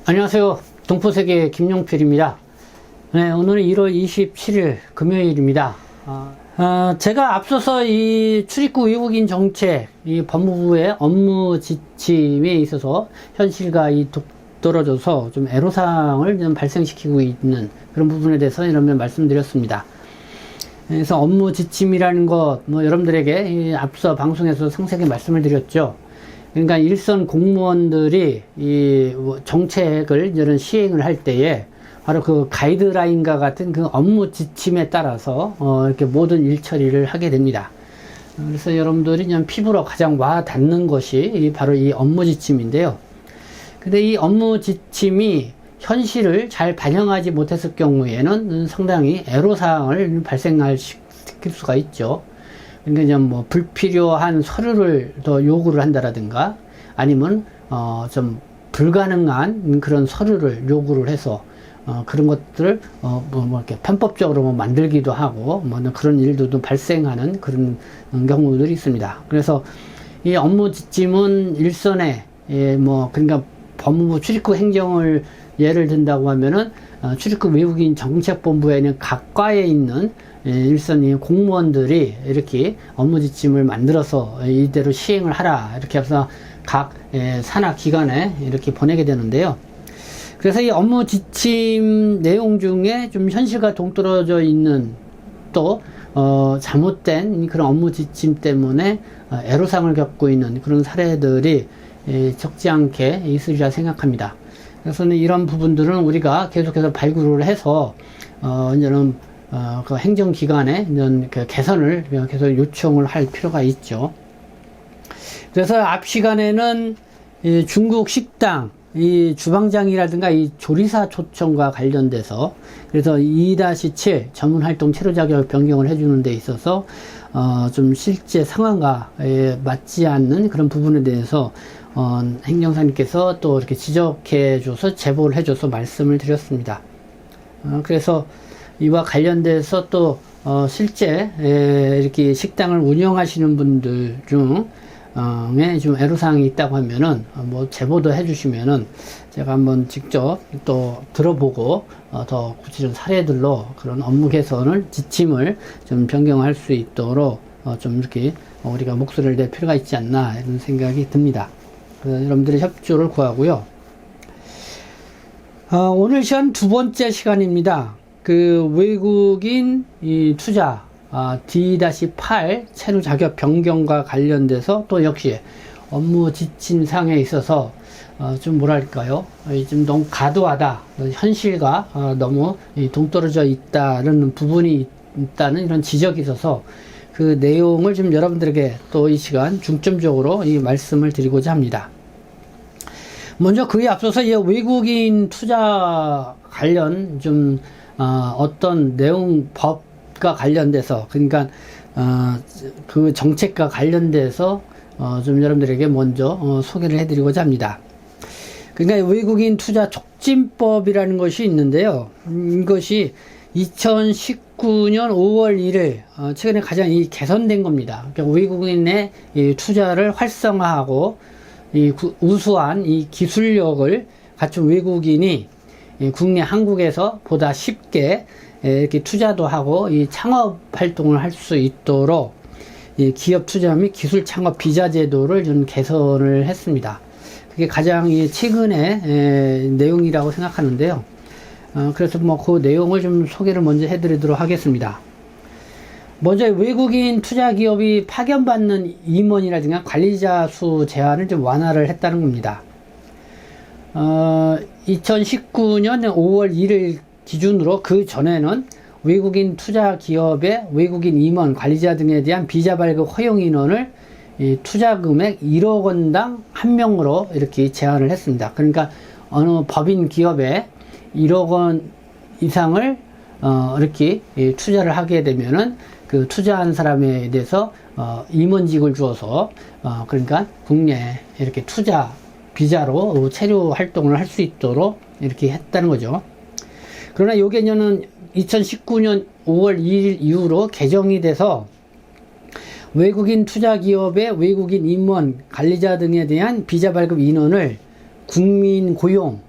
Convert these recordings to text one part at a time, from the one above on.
안녕하세요. 동포세계 김용필입니다. 네, 오늘은 1월 27일 금요일입니다. 제가 앞서서 이 출입국 외국인 정책, 이 법무부의 업무 지침에 있어서 현실과 떨어져서 좀 애로사항을 좀 발생시키고 있는 그런 부분에 대해서 이런 말씀드렸습니다. 그래서 업무 지침이라는 것, 여러분들에게 앞서 방송에서 상세하게 말씀을 드렸죠. 그러니까 일선 공무원들이 이 정책을 이런 시행을 할 때에 바로 그 가이드라인과 같은 그 업무 지침에 따라서 이렇게 모든 일 처리를 하게 됩니다. 그래서 여러분들이 그냥 피부로 가장 와 닿는 것이 바로 이 업무 지침인데요. 근데 이 업무 지침이 현실을 잘 반영하지 못했을 경우에는 상당히 애로사항을 발생시킬 수가 있죠. 그러니까 불필요한 서류를 더 요구를 한다라든가 아니면 좀 불가능한 그런 서류를 요구를 해서 그런 것들을 이렇게 편법적으로 만들기도 하고 그런 일도 발생하는 그런 경우들이 있습니다. 그래서 이 업무 지침은 일선에 그러니까 법무부 출입국 행정을 예를 든다고 하면은 출입국 외국인 정책본부에는 각 과에 있는 일선 공무원들이 이렇게 업무 지침을 만들어서 이대로 시행을 하라 이렇게 해서 각 산하 기관에 이렇게 보내게 되는데요. 그래서 이 업무 지침 내용 중에 좀 현실과 동떨어져 있는 또 잘못된 그런 업무 지침 때문에 애로사항을 겪고 있는 그런 사례들이 적지 않게 있으리라 생각합니다. 그래서 이런 부분들은 우리가 계속해서 발굴을 해서 이제는 그 행정기관에 이런 그 개선을 계속 요청을 할 필요가 있죠. 그래서 앞 시간에는 이 중국 식당 이 주방장이라든가 이 조리사 초청과 관련돼서 그래서 2-7 전문활동 체류 자격 변경을 해주는 데 있어서 좀 실제 상황과 맞지 않는 그런 부분에 대해서 행정사님께서 또 이렇게 지적해줘서 제보를 해줘서 말씀을 드렸습니다. 그래서 이와 관련돼서 또 실제 이렇게 식당을 운영하시는 분들 중에 좀 애로사항이 있다고 하면은 제보도 해주시면은 제가 한번 직접 또 들어보고 더 구체적인 사례들로 그런 업무 개선을 지침을 좀 변경할 수 있도록 좀 이렇게 우리가 목소리를 낼 필요가 있지 않나 이런 생각이 듭니다. 여러분들의 협조를 구하고요. 오늘 시간 두 번째 시간입니다. 그 외국인 이 투자 D-8 체류 자격 변경과 관련돼서 또 역시 업무 지침상에 있어서 좀 뭐랄까요, 좀 너무 과도하다, 현실과 너무 동떨어져 있다는 부분이 있다는 이런 지적이 있어서 그 내용을 좀 여러분들에게 또 이 시간 중점적으로 이 말씀을 드리고자 합니다. 먼저 그에 앞서서 이 외국인 투자 관련 좀 어떤 내용 법과 관련돼서 그러니까 그 정책과 관련돼서 좀 여러분들에게 먼저 소개를 해드리고자 합니다. 그러니까 외국인 투자 촉진법이라는 것이 있는데요. 이것이 2019년 5월 1일 최근에 가장 개선된 겁니다. 그러니까 외국인의 이 투자를 활성화하고 이 우수한 이 기술력을 갖춘 외국인이 국내 한국에서 보다 쉽게 이렇게 투자도 하고 이 창업 활동을 할 수 있도록 이 기업 투자 및 기술 창업 비자 제도를 좀 개선을 했습니다. 그게 가장 최근의 내용이라고 생각하는데요. 그래서 그 내용을 좀 소개를 먼저 해드리도록 하겠습니다. 먼저 외국인 투자 기업이 파견받는 임원이라든가 관리자 수 제한을 좀 완화를 했다는 겁니다. 2019년 5월 1일 기준으로 그 전에는 외국인 투자 기업의 외국인 임원, 관리자 등에 대한 비자 발급 허용 인원을 투자 금액 1억 원당 1명으로 이렇게 제한을 했습니다. 그러니까 어느 법인 기업에 1억 원 이상을 이렇게 투자를 하게 되면은 그 투자한 사람에 대해서 임원직을 주어서 그러니까 국내 이렇게 투자 비자로 체류 활동을 할 수 있도록 이렇게 했다는 거죠. 그러나 요 개념은 2019년 5월 2일 이후로 개정이 돼서 외국인 투자 기업의 외국인 임원, 관리자 등에 대한 비자 발급 인원을 국민 고용,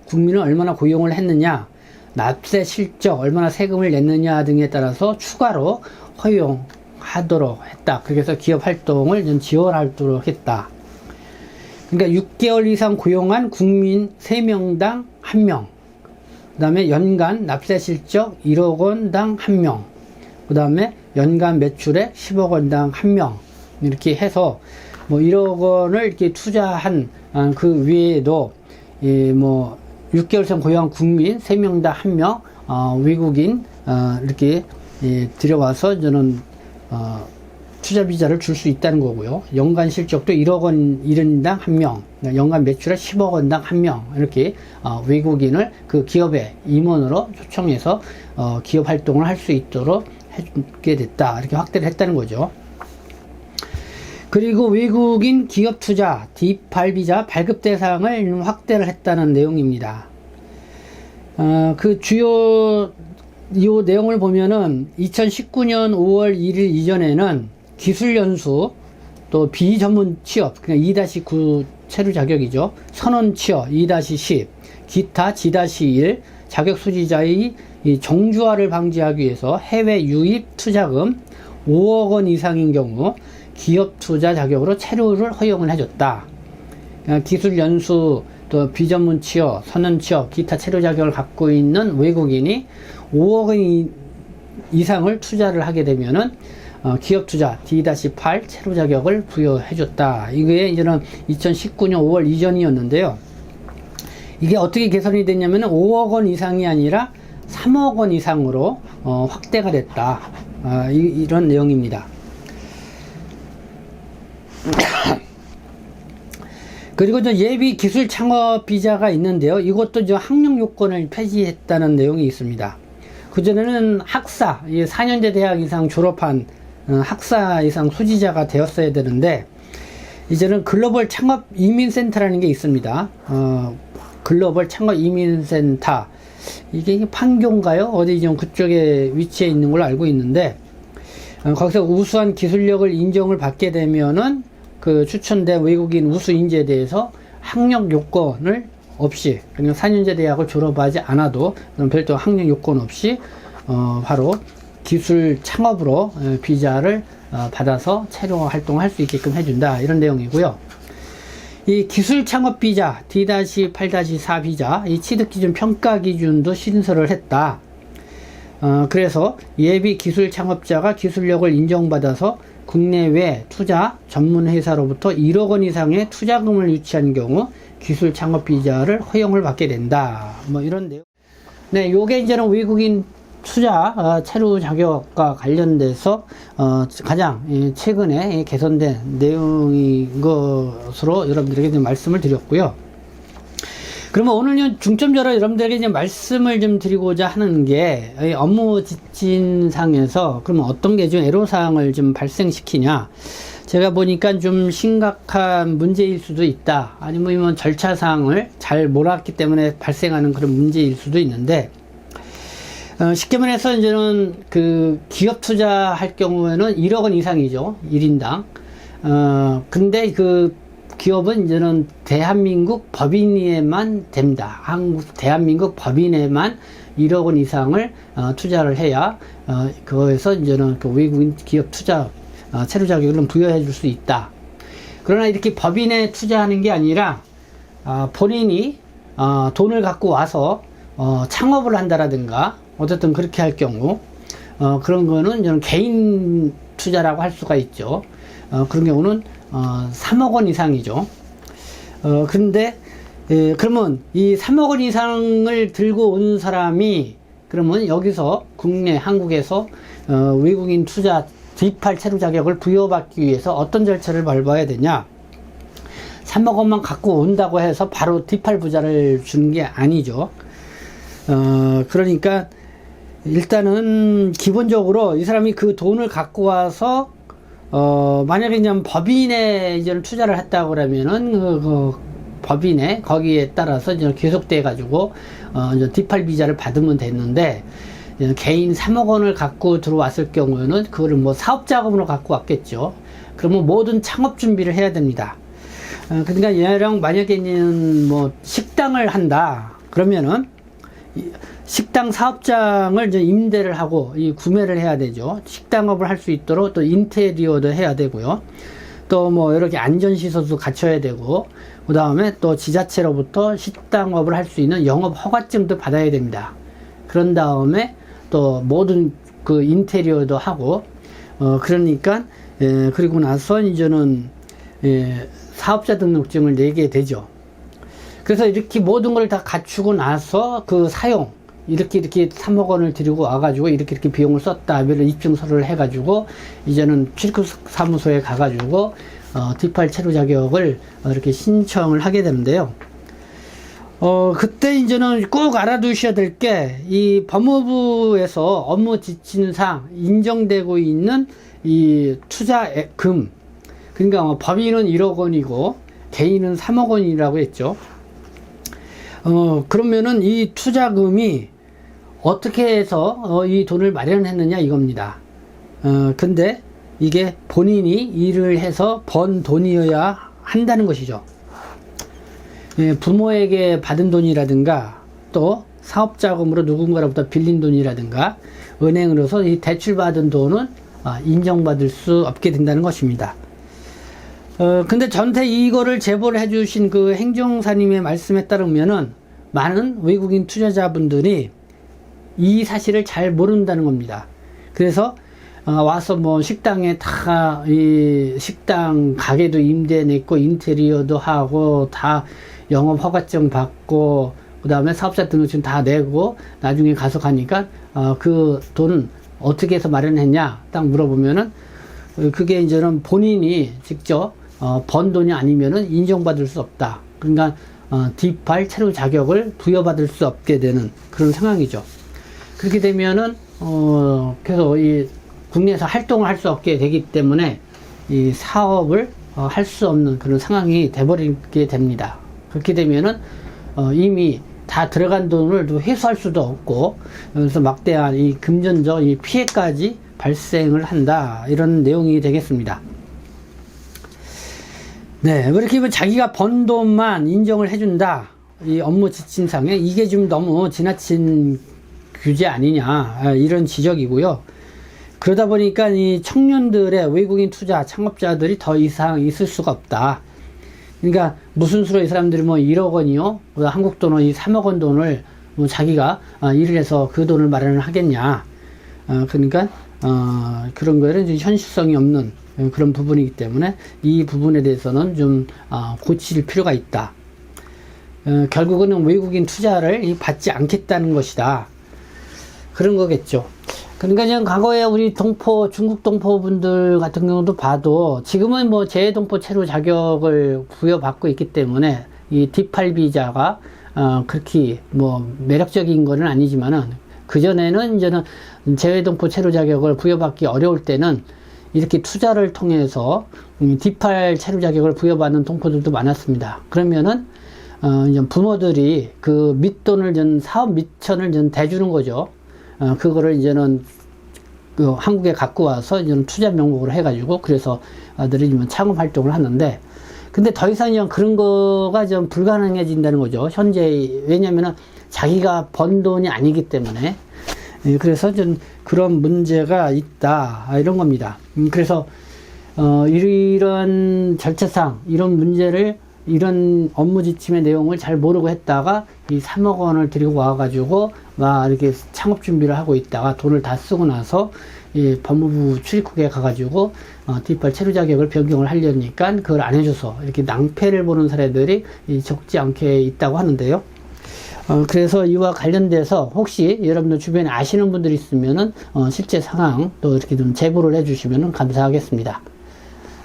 국민은 얼마나 고용을 했느냐, 납세 실적, 얼마나 세금을 냈느냐 등에 따라서 추가로 허용하도록 했다. 그래서 기업 활동을 좀 지원하도록 했다. 그러니까 6개월 이상 고용한 국민 3명당 1명, 그 다음에 연간 납세 실적 1억 원당 1명, 그 다음에 연간 매출액 10억 원당 1명, 이렇게 해서 뭐 1억 원을 이렇게 투자한 그 외에도 뭐 6개월 이상 고용한 국민 3명당 1명, 외국인 이렇게 들여와서 저는 투자 비자를 줄 수 있다는 거고요. 연간 실적도 1억 원 1인당 1명, 연간 매출액 10억 원당 1명, 이렇게 외국인을 그 기업의 임원으로 초청해서 기업 활동을 할 수 있도록 해주게 됐다. 이렇게 확대를 했다는 거죠. 그리고 외국인 기업 투자 D8 비자 발급 대상을 확대를 했다는 내용입니다. 그 주요 이 내용을 보면은 2019년 5월 1일 이전에는 기술연수, 또 비전문 취업, 그러니까 2-9 체류 자격이죠. 선원 취업 2-10, 기타 G-1 자격 수지자의 정주화를 방지하기 위해서 해외 유입 투자금 5억 원 이상인 경우 기업 투자 자격으로 체류를 허용을 해줬다. 기술연수, 또 비전문 취업, 선원 취업, 기타 체류 자격을 갖고 있는 외국인이 5억 원 이상을 투자를 하게 되면은 기업 투자 D-8 체류 자격을 부여해줬다. 이게 이제는 2019년 5월 이전이었는데요. 이게 어떻게 개선이 됐냐면 5억 원 이상이 아니라 3억 원 이상으로 확대가 됐다. 이런 내용입니다. 그리고 예비 기술 창업 비자가 있는데요. 이것도 학력 요건을 폐지했다는 내용이 있습니다. 그전에는 학사, 4년제 대학 이상 졸업한 학사 이상 소지자가 되었어야 되는데, 이제는 글로벌 창업 이민센터라는 게 있습니다. 글로벌 창업 이민센터. 이게 판교인가요? 어디 좀 그쪽에 위치해 있는 걸로 알고 있는데, 거기서 우수한 기술력을 인정을 받게 되면은 그 추천된 외국인 우수 인재에 대해서 학력 요건을 없이, 그냥 4년제 대학을 졸업하지 않아도 별도 학력 요건 없이 바로 기술 창업으로 비자를 받아서 체류 활동을 할 수 있게끔 해준다. 이런 내용이고요. 이 기술 창업 비자 D-8-4 비자 이 취득 기준 평가 기준도 신설을 했다. 그래서 예비 기술 창업자가 기술력을 인정받아서 국내외 투자 전문 회사로부터 1억 원 이상의 투자금을 유치한 경우 기술 창업 비자를 허용을 받게 된다. 뭐 이런 내용. 네, 요게 이제는 외국인 투자 체류 자격과 관련돼서 가장 최근에 개선된 내용인 것으로 여러분들에게 좀 말씀을 드렸고요. 그러면 오늘 중점적으로 여러분들에게 이제 말씀을 좀 드리고자 하는 게 업무 지침상에서 그러면 어떤 게 좀 애로사항을 좀 발생시키냐. 제가 보니까 좀 심각한 문제일 수도 있다. 아니면 절차사항을 잘 몰랐기 때문에 발생하는 그런 문제일 수도 있는데, 쉽게 말해서 이제는 그 기업 투자할 경우에는 1억 원 이상이죠. 1인당. 근데 그 기업은 이제는 대한민국 법인에만 됩니다. 대한민국 법인에만 1억 원 이상을 투자를 해야 그거에서 이제는 그 외국인 기업 투자 체류 자격을 부여해 줄 수 있다. 그러나 이렇게 법인에 투자하는 게 아니라 본인이 돈을 갖고 와서 창업을 한다라든가 어쨌든 그렇게 할 경우 그런 거는 저는 개인 투자라고 할 수가 있죠. 그런 경우는 3억 원 이상이죠. 그런데 그러면 이 3억 원 이상을 들고 온 사람이 그러면 여기서 국내 한국에서 외국인 투자 D8 체류 자격을 부여받기 위해서 어떤 절차를 밟아야 되냐? 3억 원만 갖고 온다고 해서 바로 D8 부자를 주는 게 아니죠. 그러니까 일단은 기본적으로 이 사람이 그 돈을 갖고 와서 만약에 이제 법인에 이제 투자를 했다고 그러면은 그 법인에 거기에 따라서 이제 계속돼 가지고 이제 D8 비자를 받으면 됐는데, 개인 3억 원을 갖고 들어왔을 경우에는 그거를 뭐 사업 자금으로 갖고 왔겠죠. 그러면 모든 창업 준비를 해야 됩니다. 그러니까 얘랑 만약에는 뭐 식당을 한다. 그러면은 식당 사업장을 이제 임대를 하고 이 구매를 해야 되죠. 식당업을 할 수 있도록 또 인테리어도 해야 되고요. 또 뭐 이렇게 안전시설도 갖춰야 되고, 그 다음에 또 지자체로부터 식당업을 할 수 있는 영업 허가증도 받아야 됩니다. 그런 다음에 또 모든 그 인테리어도 하고, 그러니까 그리고 나서 이제는 사업자 등록증을 내게 되죠. 그래서 이렇게 모든 걸 다 갖추고 나서 그 사용, 이렇게 3억 원을 들이고 와가지고 이렇게 비용을 썼다, 이런 입증서를 해가지고 이제는 출입사무소에 가가지고 D8 체류 자격을 이렇게 신청을 하게 되는데요. 그때 이제는 꼭 알아두셔야 될 게, 이 법무부에서 업무 지침상 인정되고 있는 이 투자금, 그러니까 법인은 1억 원이고 개인은 3억 원이라고 했죠. 그러면은 이 투자금이 어떻게 해서 이 돈을 마련했느냐 이겁니다. 근데 이게 본인이 일을 해서 번 돈이어야 한다는 것이죠. 부모에게 받은 돈이라든가 또 사업자금으로 누군가로부터 빌린 돈이라든가 은행으로서 이 대출받은 돈은 인정받을 수 없게 된다는 것입니다. 근데 전체 이거를 제보를 해주신 그 행정사님의 말씀에 따르면은 많은 외국인 투자자분들이 이 사실을 잘 모른다는 겁니다. 그래서 와서 뭐 식당에 다 이 식당 가게도 임대 냈고 인테리어도 하고 다 영업 허가증 받고 그 다음에 사업자 등록증 다 내고 나중에 가서 가니까 그 돈은 어떻게 해서 마련했냐 딱 물어보면은 그게 이제는 본인이 직접 번 돈이 아니면은 인정받을 수 없다. 그러니까 D8 체류 자격을 부여받을 수 없게 되는 그런 상황이죠. 그렇게 되면은 그래서 이 국내에서 활동을 할 수 없게 되기 때문에 이 사업을 할 수 없는 그런 상황이 돼버리게 됩니다. 그렇게 되면은 이미 다 들어간 돈을 또 회수할 수도 없고, 그래서 막대한 이 금전적 이 피해까지 발생을 한다, 이런 내용이 되겠습니다. 네, 그렇게 자기가 번 돈만 인정을 해준다, 이 업무 지침상에 이게 좀 너무 지나친 규제 아니냐, 이런 지적이고요. 그러다 보니까 이 청년들의 외국인 투자 창업자들이 더 이상 있을 수가 없다. 그러니까 무슨 수로 이 사람들이 뭐 1억 원이요, 한국 돈은 이 3억 원 돈을 뭐 자기가 일을 해서 그 돈을 마련을 하겠냐. 그러니까 그런 거에는 이제 현실성이 없는 그런 부분이기 때문에 이 부분에 대해서는 좀 고칠 필요가 있다. 결국은 외국인 투자를 받지 않겠다는 것이다, 그런 거겠죠. 그러니까 그냥 과거에 우리 중국 동포 분들 같은 경우도 봐도 지금은 뭐 재외동포 체류 자격을 부여받고 있기 때문에 이 D8 비자가 그렇게 뭐 매력적인 거는 아니지만은, 그전에는 이제는 재외동포 체류 자격을 부여받기 어려울 때는 이렇게 투자를 통해서 D8 체류 자격을 부여받는 동포들도 많았습니다. 그러면은 이제 부모들이 그 밑돈을 사업 밑천을 대주는 거죠. 그거를 이제는 그 한국에 갖고 와서 이제는 투자 명목으로 해가지고, 그래서 아들이 창업 활동을 하는데, 근데 더 이상 이제 그런 거가 좀 불가능해진다는 거죠, 현재. 왜냐면은 자기가 번 돈이 아니기 때문에. 그래서 좀 그런 문제가 있다, 이런 겁니다. 그래서 이런 절차상 이런 문제를, 이런 업무 지침의 내용을 잘 모르고 했다가 이 3억 원을 들이고 와가지고 막 이렇게 창업 준비를 하고 있다가 돈을 다 쓰고 나서 이 법무부 출입국에 가가지고 D8 체류 자격을 변경을 하려니까 그걸 안 해줘서 이렇게 낭패를 보는 사례들이 적지 않게 있다고 하는데요. 그래서 이와 관련돼서 혹시 여러분들 주변에 아시는 분들이 있으면은 실제 상황 또 이렇게 좀 제보를 해주시면 감사하겠습니다.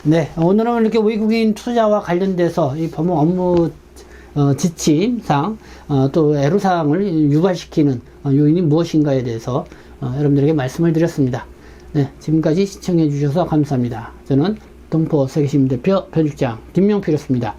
네, 오늘은 이렇게 외국인 투자와 관련돼서 이 법무 업무 지침상 또 애로사항을 유발시키는 요인이 무엇인가에 대해서 여러분들에게 말씀을 드렸습니다. 네, 지금까지 시청해 주셔서 감사합니다. 저는 동포 세계시민 대표 편집장 김명필이었습니다.